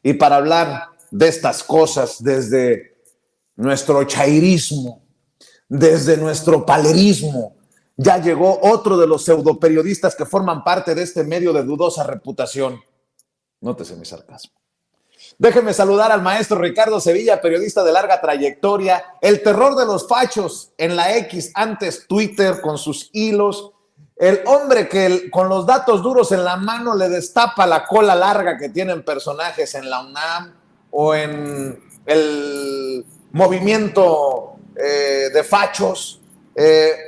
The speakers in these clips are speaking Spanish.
y para hablar de estas cosas desde nuestro chairismo, desde nuestro palerismo. Ya llegó otro de los pseudoperiodistas que forman parte de este medio de dudosa reputación. Nótese mi sarcasmo. Déjenme saludar al maestro Ricardo Sevilla, periodista de larga trayectoria, el terror de los fachos en la X, antes Twitter, con sus hilos, el hombre que con los datos duros en la mano le destapa la cola larga que tienen personajes en la UNAM o en el movimiento de fachos,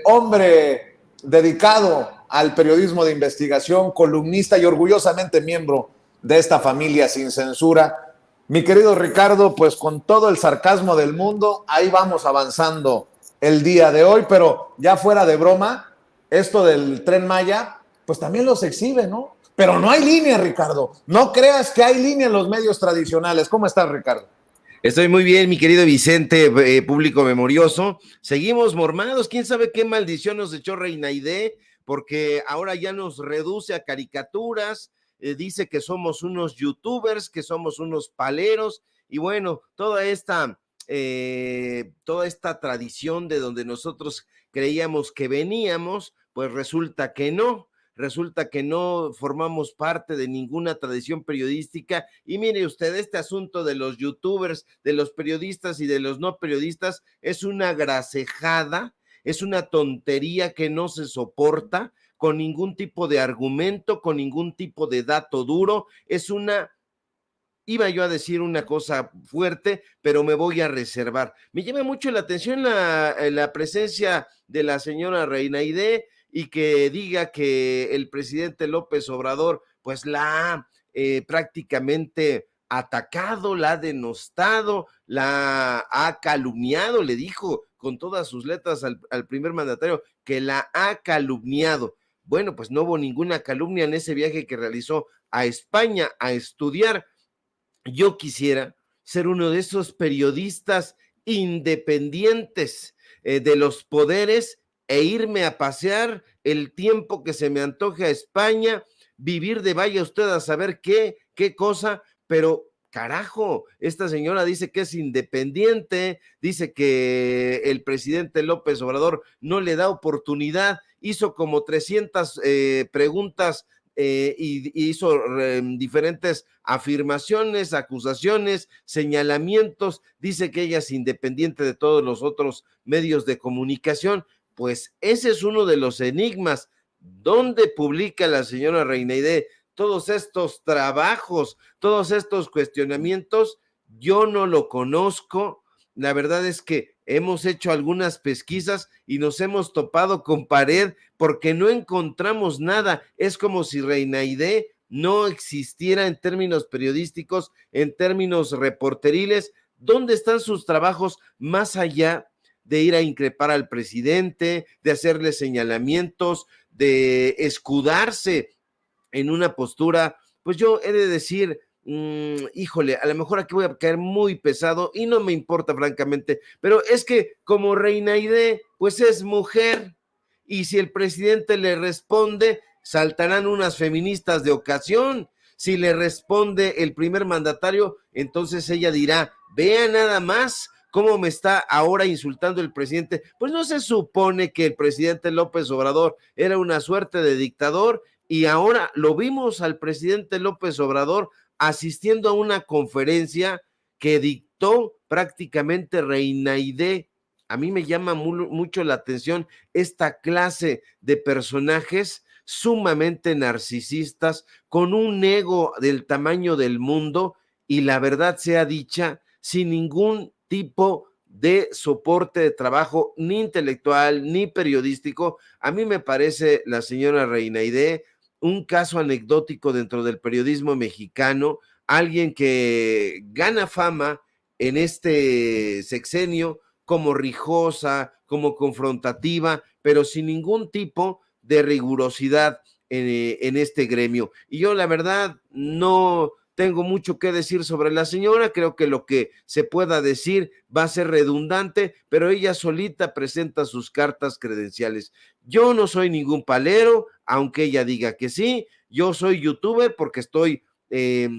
hombre dedicado al periodismo de investigación, columnista y orgullosamente miembro de esta familia sin censura. Mi querido Ricardo, pues con todo el sarcasmo del mundo, ahí vamos avanzando el día de hoy, pero ya fuera de broma, esto del Tren Maya, pues también los exhibe, ¿no? Pero no hay línea, Ricardo. No creas que hay línea en los medios tradicionales. ¿Cómo estás, Ricardo? Estoy muy bien, mi querido Vicente, público memorioso. Seguimos mormados. ¿Quién sabe qué maldición nos echó Reinaide? Porque ahora ya nos reduce a caricaturas. Dice que somos unos youtubers, que somos unos paleros. Y bueno, toda esta tradición de donde nosotros creíamos que veníamos, pues resulta que no. Resulta que no formamos parte de ninguna tradición periodística. Y mire usted, este asunto de los youtubers, de los periodistas y de los no periodistas es una grasejada, es una tontería que no se soporta con ningún tipo de argumento, con ningún tipo de dato duro. Es una... Iba yo a decir una cosa fuerte, pero me voy a reservar. Me llama mucho la atención la presencia de la señora Reinaide, y que diga que el presidente López Obrador pues la ha prácticamente atacado, la ha denostado, la ha calumniado, le dijo con todas sus letras al primer mandatario que la ha calumniado. Bueno, pues no hubo ninguna calumnia en ese viaje que realizó a España a estudiar. Yo quisiera ser uno de esos periodistas independientes de los poderes e irme a pasear el tiempo que se me antoje a España, vivir de vaya usted a saber qué cosa, pero carajo, esta señora dice que es independiente, dice que el presidente López Obrador no le da oportunidad, hizo como 300 preguntas y hizo diferentes afirmaciones, acusaciones, señalamientos, dice que ella es independiente de todos los otros medios de comunicación. Pues ese es uno de los enigmas. ¿Dónde publica la señora Reinaide todos estos trabajos, todos estos cuestionamientos? Yo no lo conozco. La verdad es que hemos hecho algunas pesquisas y nos hemos topado con pared porque no encontramos nada. Es como si Reinaide no existiera en términos periodísticos, en términos reporteriles. ¿Dónde están sus trabajos más allá de ir a increpar al presidente, de hacerle señalamientos, de escudarse en una postura? Pues yo he de decir, híjole, a lo mejor aquí voy a caer muy pesado y no me importa francamente, pero es que como Reinaide, pues es mujer, y si el presidente le responde, saltarán unas feministas de ocasión. Si le responde el primer mandatario, entonces ella dirá, vea nada más cómo me está ahora insultando el presidente. Pues no se supone que el presidente López Obrador era una suerte de dictador, y ahora lo vimos al presidente López Obrador asistiendo a una conferencia que dictó prácticamente Reinaide. A mí me llama mucho la atención esta clase de personajes sumamente narcisistas, con un ego del tamaño del mundo, y la verdad sea dicha, sin ningún tipo de soporte de trabajo, ni intelectual, ni periodístico. A mí me parece la señora Reinaide un caso anecdótico dentro del periodismo mexicano, alguien que gana fama en este sexenio como rijosa, como confrontativa, pero sin ningún tipo de rigurosidad en este gremio. Y yo la verdad no tengo mucho que decir sobre la señora, creo que lo que se pueda decir va a ser redundante, pero ella solita presenta sus cartas credenciales. Yo no soy ningún palero, aunque ella diga que sí. Yo soy youtuber porque estoy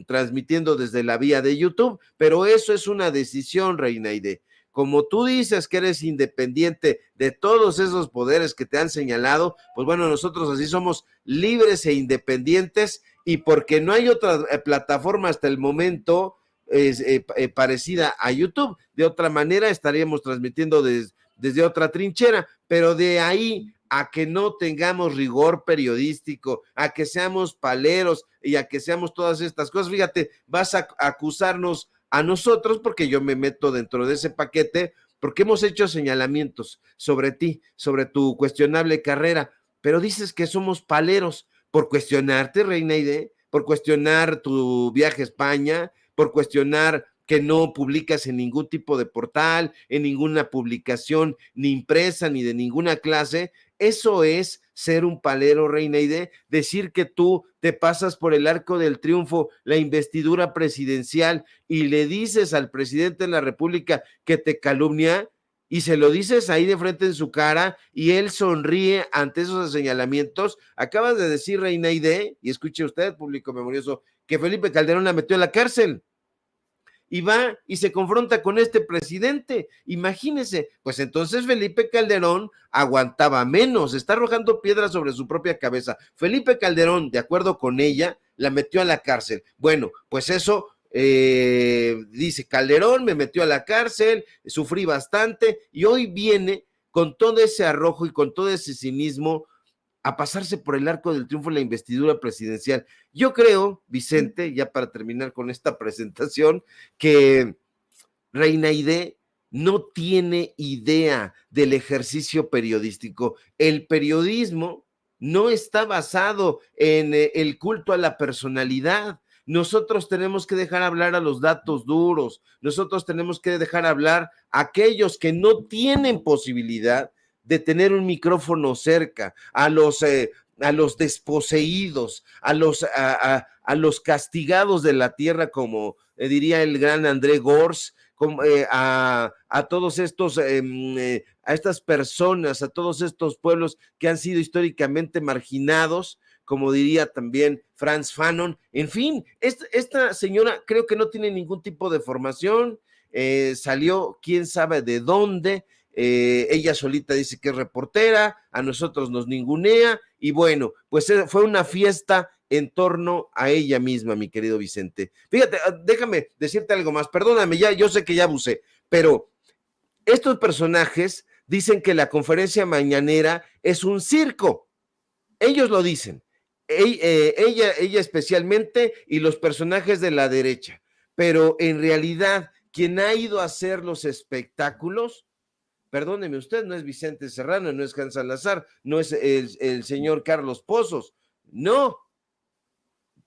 transmitiendo desde la vía de YouTube, pero eso es una decisión, Reina Aide. Como tú dices que eres independiente de todos esos poderes que te han señalado, pues bueno, nosotros así somos libres e independientes, y porque no hay otra plataforma hasta el momento parecida a YouTube. De otra manera estaríamos transmitiendo desde otra trinchera, pero de ahí a que no tengamos rigor periodístico, a que seamos paleros y a que seamos todas estas cosas, fíjate, vas a acusarnos a nosotros, porque yo me meto dentro de ese paquete, porque hemos hecho señalamientos sobre ti, sobre tu cuestionable carrera, pero dices que somos paleros por cuestionarte, Reina Aide, por cuestionar tu viaje a España, por cuestionar que no publicas en ningún tipo de portal, en ninguna publicación, ni impresa, ni de ninguna clase. Eso es ser un palero, Reina Aide, decir que tú te pasas por el arco del triunfo, la investidura presidencial, y le dices al presidente de la República que te calumnia, y se lo dices ahí de frente en su cara, y él sonríe ante esos señalamientos. Acabas de decir, Reina Aide, y escuche usted, público memorioso, que Felipe Calderón la metió a la cárcel, y va y se confronta con este presidente. Imagínese, pues entonces Felipe Calderón aguantaba menos, está arrojando piedras sobre su propia cabeza. Felipe Calderón, de acuerdo con ella, la metió a la cárcel. Bueno, pues eso dice Calderón, me metió a la cárcel, sufrí bastante, y hoy viene con todo ese arrojo y con todo ese cinismo a pasarse por el arco del triunfo en la investidura presidencial. Yo creo, Vicente, ya para terminar con esta presentación, que Reina Aide no tiene idea del ejercicio periodístico. El periodismo no está basado en el culto a la personalidad. Nosotros tenemos que dejar hablar a los datos duros, nosotros tenemos que dejar hablar a aquellos que no tienen posibilidad de tener un micrófono cerca, a los desposeídos, a los castigados de la tierra, como diría el gran André Gors, a todos estos, a estas personas, a todos estos pueblos que han sido históricamente marginados, como diría también Frantz Fanon. En fin, esta señora creo que no tiene ningún tipo de formación, salió quién sabe de dónde. Ella solita dice que es reportera, a nosotros nos ningunea, y bueno, pues fue una fiesta en torno a ella misma, mi querido Vicente. Fíjate, déjame decirte algo más, perdóname, ya, yo sé que ya abusé, pero estos personajes dicen que la conferencia mañanera es un circo, ellos lo dicen, ella especialmente, y los personajes de la derecha, pero en realidad quien ha ido a hacer los espectáculos, perdóneme usted, no es Vicente Serrano, no es Hans Salazar, no es el señor Carlos Pozos, no.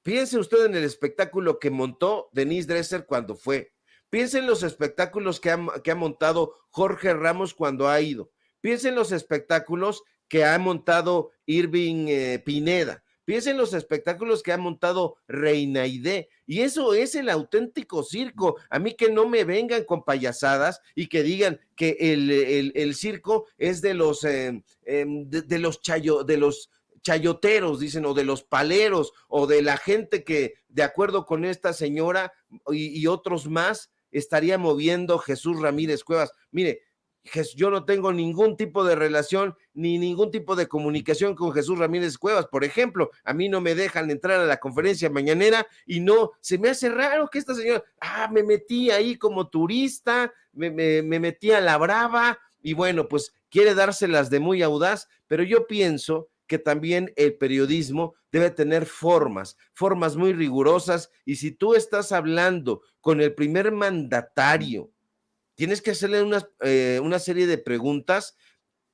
Piense usted en el espectáculo que montó Denise Dresser cuando fue. Piense en los espectáculos que ha montado Jorge Ramos cuando ha ido. Piense en los espectáculos que ha montado Irving Pineda. Piensen los espectáculos que ha montado Reina Aide, y eso es el auténtico circo. A mí que no me vengan con payasadas y que digan que el circo es de los chayoteros, dicen, o de los paleros, o de la gente que, de acuerdo con esta señora y otros más, estaría moviendo Jesús Ramírez Cuevas. Mire, yo no tengo ningún tipo de relación ni ningún tipo de comunicación con Jesús Ramírez Cuevas. Por ejemplo, a mí no me dejan entrar a la conferencia mañanera, y no, se me hace raro que esta señora, me metí ahí como turista, me metí a la brava, y bueno, pues quiere dárselas de muy audaz, pero yo pienso que también el periodismo debe tener formas muy rigurosas, y si tú estás hablando con el primer mandatario, tienes que hacerle una serie de preguntas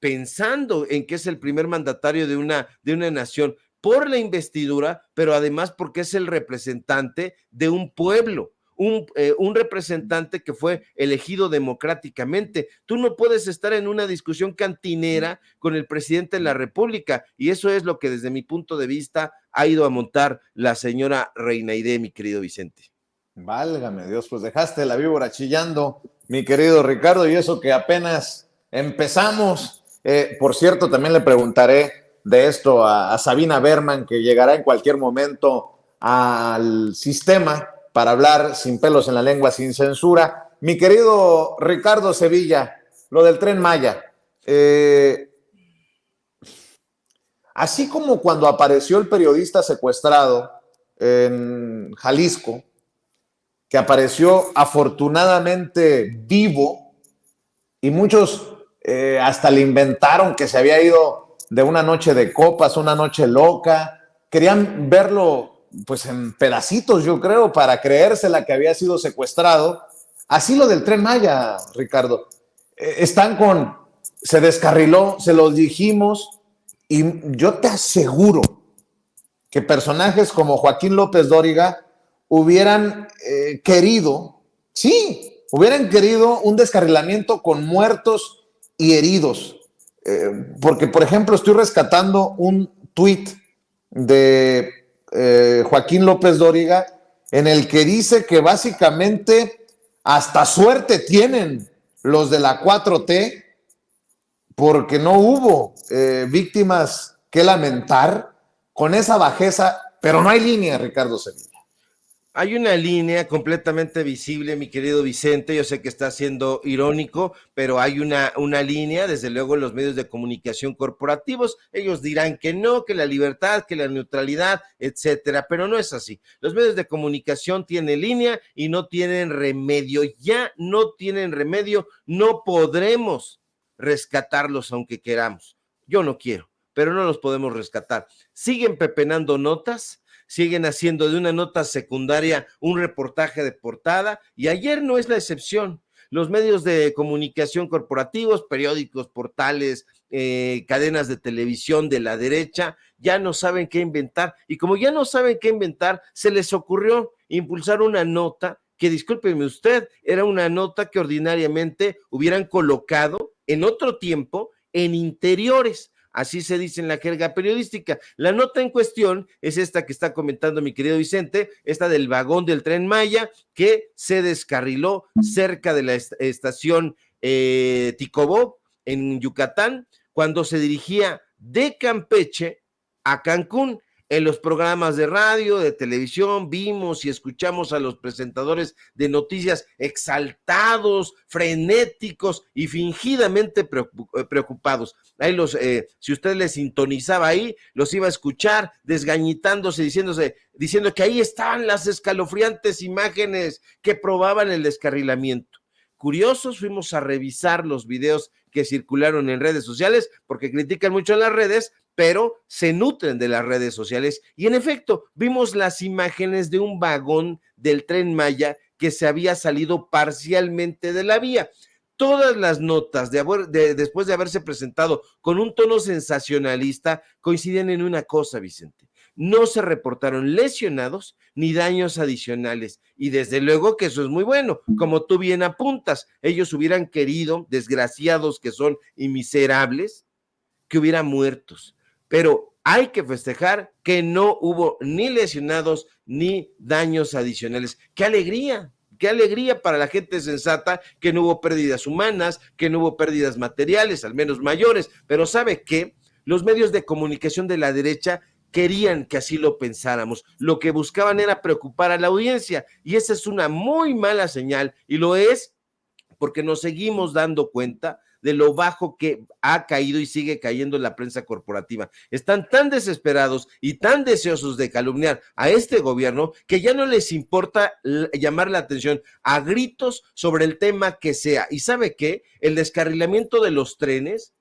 pensando en que es el primer mandatario de una nación por la investidura, pero además porque es el representante de un pueblo, un representante que fue elegido democráticamente. Tú no puedes estar en una discusión cantinera con el presidente de la República, y eso es lo que desde mi punto de vista ha ido a montar la señora Reina Aide, mi querido Vicente. Válgame Dios, pues dejaste la víbora chillando, mi querido Ricardo, y eso que apenas empezamos. Por cierto, también le preguntaré de esto a Sabina Berman, que llegará en cualquier momento al sistema para hablar sin pelos en la lengua, sin censura. Mi querido Ricardo Sevilla, lo del Tren Maya. Así como cuando apareció el periodista secuestrado en Jalisco, que apareció afortunadamente vivo y muchos hasta le inventaron que se había ido de una noche de copas, una noche loca, querían verlo pues en pedacitos, yo creo, para creérsela que había sido secuestrado. Así lo del Tren Maya, Ricardo. Se descarriló, se los dijimos, y yo te aseguro que personajes como Joaquín López Dóriga hubieran hubieran querido un descarrilamiento con muertos y heridos. Porque, por ejemplo, estoy rescatando un tuit de Joaquín López Dóriga en el que dice que básicamente hasta suerte tienen los de la 4T porque no hubo víctimas que lamentar con esa bajeza, pero no hay línea, Ricardo Sevilla. Hay una línea completamente visible, mi querido Vicente, yo sé que está siendo irónico, pero hay una línea, desde luego, en los medios de comunicación corporativos. Ellos dirán que no, que la libertad, que la neutralidad, etcétera, pero no es así. Los medios de comunicación tienen línea y no tienen remedio, ya no tienen remedio, no podremos rescatarlos aunque queramos. Yo no quiero, pero no los podemos rescatar. Siguen pepenando notas, siguen haciendo de una nota secundaria un reportaje de portada, y ayer no es la excepción. Los medios de comunicación corporativos, periódicos, portales, cadenas de televisión de la derecha, ya no saben qué inventar, y como ya no saben qué inventar, se les ocurrió impulsar una nota que, discúlpeme usted, era una nota que ordinariamente hubieran colocado en otro tiempo en interiores. Así se dice en la jerga periodística. La nota en cuestión es esta que está comentando mi querido Vicente, esta del vagón del Tren Maya, que se descarriló cerca de la estación Ticobó, en Yucatán, cuando se dirigía de Campeche a Cancún. En los programas de radio, de televisión, vimos y escuchamos a los presentadores de noticias exaltados, frenéticos y fingidamente preocupados. Ahí si usted les sintonizaba ahí, los iba a escuchar desgañitándose, diciendo que ahí están las escalofriantes imágenes que probaban el descarrilamiento. Curiosos, fuimos a revisar los videos que circularon en redes sociales, porque critican mucho en las redes, pero se nutren de las redes sociales, y en efecto, vimos las imágenes de un vagón del Tren Maya que se había salido parcialmente de la vía. Todas las notas, después de haberse presentado con un tono sensacionalista, coinciden en una cosa, Vicente: no se reportaron lesionados ni daños adicionales, y desde luego que eso es muy bueno. Como tú bien apuntas, ellos hubieran querido, desgraciados que son y miserables, que hubiera muertos, pero hay que festejar que no hubo ni lesionados ni daños adicionales. ¡Qué alegría! Qué alegría para la gente sensata que no hubo pérdidas humanas, que no hubo pérdidas materiales, al menos mayores. Pero ¿sabe qué? Los medios de comunicación de la derecha querían que así lo pensáramos. Lo que buscaban era preocupar a la audiencia, y esa es una muy mala señal, y lo es porque nos seguimos dando cuenta de lo bajo que ha caído y sigue cayendo la prensa corporativa. Están tan desesperados y tan deseosos de calumniar a este gobierno que ya no les importa llamar la atención a gritos sobre el tema que sea. ¿Y sabe qué? El descarrilamiento de los trenes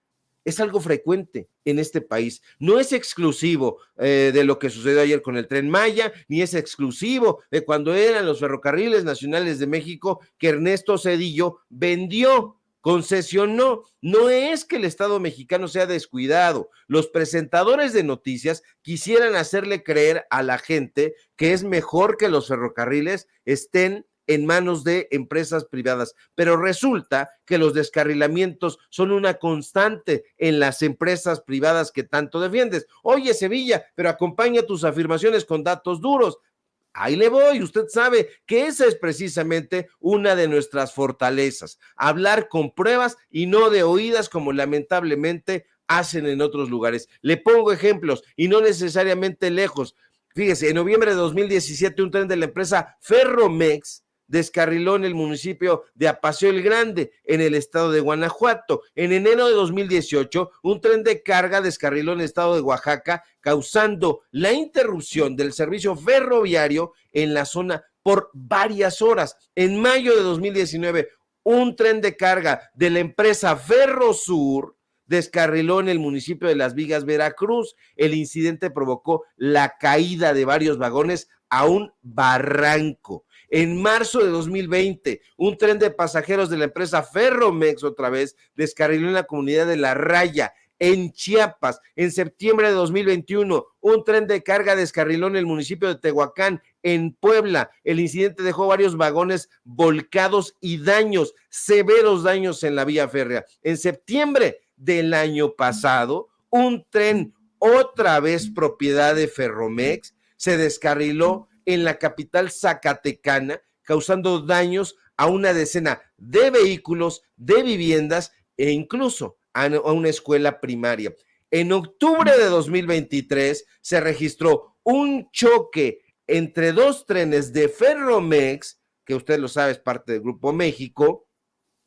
es algo frecuente en este país. No es exclusivo de lo que sucedió ayer con el Tren Maya, ni es exclusivo de cuando eran los ferrocarriles nacionales de México que Ernesto Zedillo vendió, concesionó. No es que el Estado mexicano sea descuidado. Los presentadores de noticias quisieran hacerle creer a la gente que es mejor que los ferrocarriles estén en manos de empresas privadas, pero resulta que los descarrilamientos son una constante en las empresas privadas que tanto defiendes. Oye, Sevilla, pero acompaña tus afirmaciones con datos duros. Ahí le voy. Usted sabe que esa es precisamente una de nuestras fortalezas: hablar con pruebas y no de oídas, como lamentablemente hacen en otros lugares. Le pongo ejemplos, y no necesariamente lejos. Fíjese, en noviembre de 2017 un tren de la empresa Ferromex descarriló en el municipio de Apaseo el Grande, en el estado de Guanajuato. En enero de 2018, un tren de carga descarriló en el estado de Oaxaca, causando la interrupción del servicio ferroviario en la zona por varias horas. En mayo de 2019, un tren de carga de la empresa Ferrosur descarriló en el municipio de Las Vigas, Veracruz. El incidente provocó la caída de varios vagones a un barranco. En marzo de 2020, un tren de pasajeros de la empresa Ferromex otra vez descarriló en la comunidad de La Raya, en Chiapas. En septiembre de 2021, un tren de carga descarriló en el municipio de Tehuacán, en Puebla. El incidente dejó varios vagones volcados y daños, severos daños en la vía férrea. En septiembre del año pasado, un tren otra vez propiedad de Ferromex se descarriló en la capital zacatecana, causando daños a una decena de vehículos, de viviendas e incluso a una escuela primaria. En octubre de 2023 se registró un choque entre dos trenes de Ferromex, que usted lo sabe, es parte del Grupo México,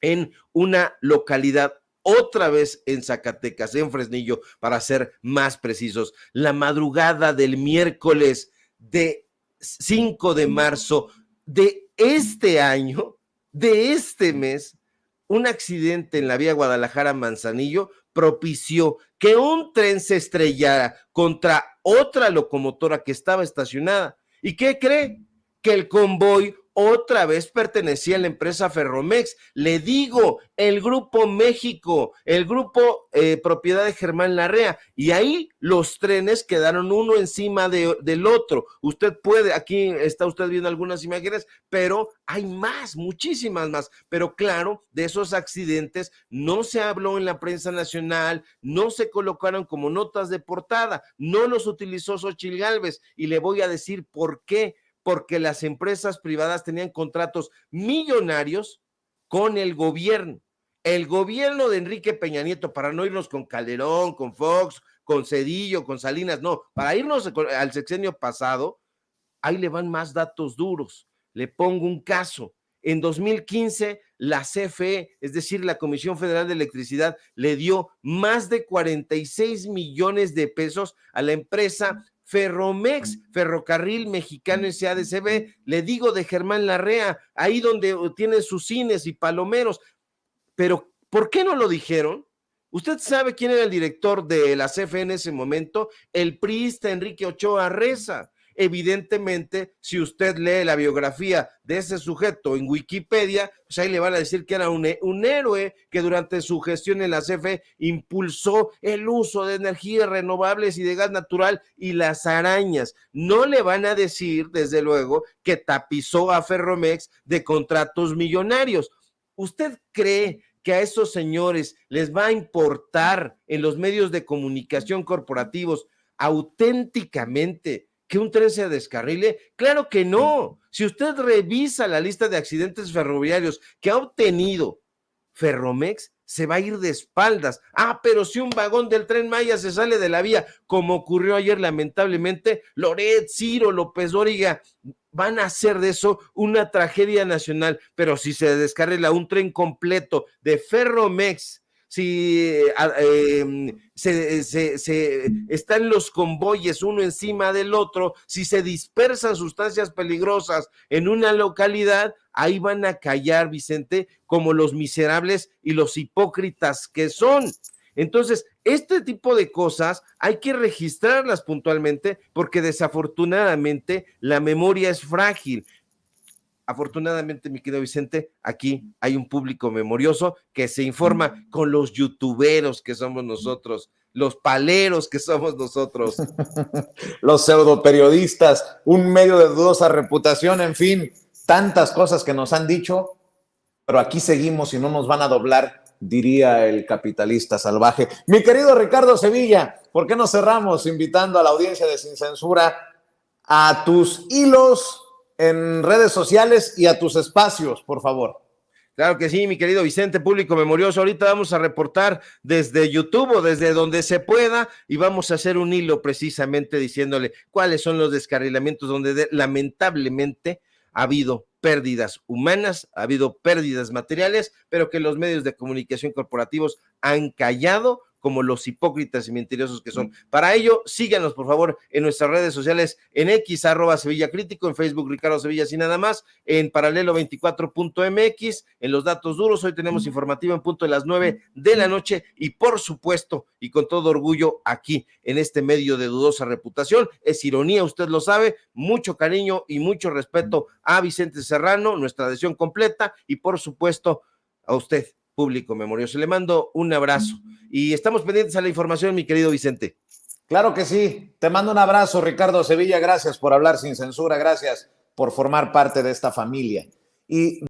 en una localidad otra vez en Zacatecas, en Fresnillo, para ser más precisos. La madrugada del miércoles de 5 de marzo de este año, de este mes, un accidente en la vía Guadalajara-Manzanillo propició que un tren se estrellara contra otra locomotora que estaba estacionada. ¿Y qué cree? Que el convoy otra vez pertenecía a la empresa Ferromex. Le digo, el Grupo México, el grupo propiedad de Germán Larrea, y ahí los trenes quedaron uno encima del otro. Usted puede, aquí está usted viendo algunas imágenes, pero hay más, muchísimas más. Pero claro, de esos accidentes no se habló en la prensa nacional, no se colocaron como notas de portada, no los utilizó Xóchitl Gálvez, y le voy a decir por qué. Porque las empresas privadas tenían contratos millonarios con el gobierno. El gobierno de Enrique Peña Nieto, para no irnos con Calderón, con Fox, con Cedillo, con Salinas, no, para irnos al sexenio pasado, ahí le van más datos duros. Le pongo un caso. En 2015, la CFE, es decir, la Comisión Federal de Electricidad, le dio más de 46 millones de pesos a la empresa Ferromex, Ferrocarril Mexicano SADCB, le digo, de Germán Larrea, ahí donde tiene sus cines y palomeros. Pero, ¿por qué no lo dijeron? ¿Usted sabe quién era el director de la CFE en ese momento? El priista Enrique Ochoa Reza. Evidentemente, si usted lee la biografía de ese sujeto en Wikipedia, pues ahí le van a decir que era un héroe que durante su gestión en la CFE impulsó el uso de energías renovables y de gas natural y las arañas. No le van a decir, desde luego, que tapizó a Ferromex de contratos millonarios. ¿Usted cree que a esos señores les va a importar en los medios de comunicación corporativos auténticamente que un tren se descarrile? Claro que no. Si usted revisa la lista de accidentes ferroviarios que ha obtenido Ferromex, se va a ir de espaldas. Pero si un vagón del Tren Maya se sale de la vía, como ocurrió ayer lamentablemente, Loret, Ciro, López Dóriga van a hacer de eso una tragedia nacional. Pero si se descarrila un tren completo de Ferromex, si están los convoyes uno encima del otro, si se dispersan sustancias peligrosas en una localidad, ahí van a callar, Vicente, como los miserables y los hipócritas que son. Entonces, este tipo de cosas hay que registrarlas puntualmente, porque desafortunadamente la memoria es frágil. Afortunadamente, mi querido Vicente, aquí hay un público memorioso que se informa con los youtuberos que somos nosotros, los paleros que somos nosotros. Los pseudoperiodistas, un medio de dudosa reputación, en fin, tantas cosas que nos han dicho, pero aquí seguimos y no nos van a doblar, diría el capitalista salvaje. Mi querido Ricardo Sevilla, ¿por qué no cerramos invitando a la audiencia de Sin Censura a tus hilos en redes sociales y a tus espacios, por favor? Claro que sí, mi querido Vicente, público memorioso. Ahorita vamos a reportar desde YouTube o desde donde se pueda y vamos a hacer un hilo precisamente diciéndole cuáles son los descarrilamientos donde lamentablemente ha habido pérdidas humanas, ha habido pérdidas materiales, pero que los medios de comunicación corporativos han callado como los hipócritas y mentirosos que son. Para ello, síganos por favor en nuestras redes sociales, en X, @Sevilla Crítico, en Facebook Ricardo Sevilla sin nada más, en paralelo24.mx, en los datos duros. Hoy tenemos informativo en punto de las 9 de la noche y por supuesto, y con todo orgullo aquí, en este medio de dudosa reputación, es ironía, usted lo sabe, mucho cariño y mucho respeto a Vicente Serrano, nuestra adhesión completa y por supuesto a usted, público memorioso. Le mando un abrazo y estamos pendientes a la información, mi querido Vicente. Claro que sí. Te mando un abrazo, Ricardo Sevilla. Gracias por hablar sin censura. Gracias por formar parte de esta familia. Y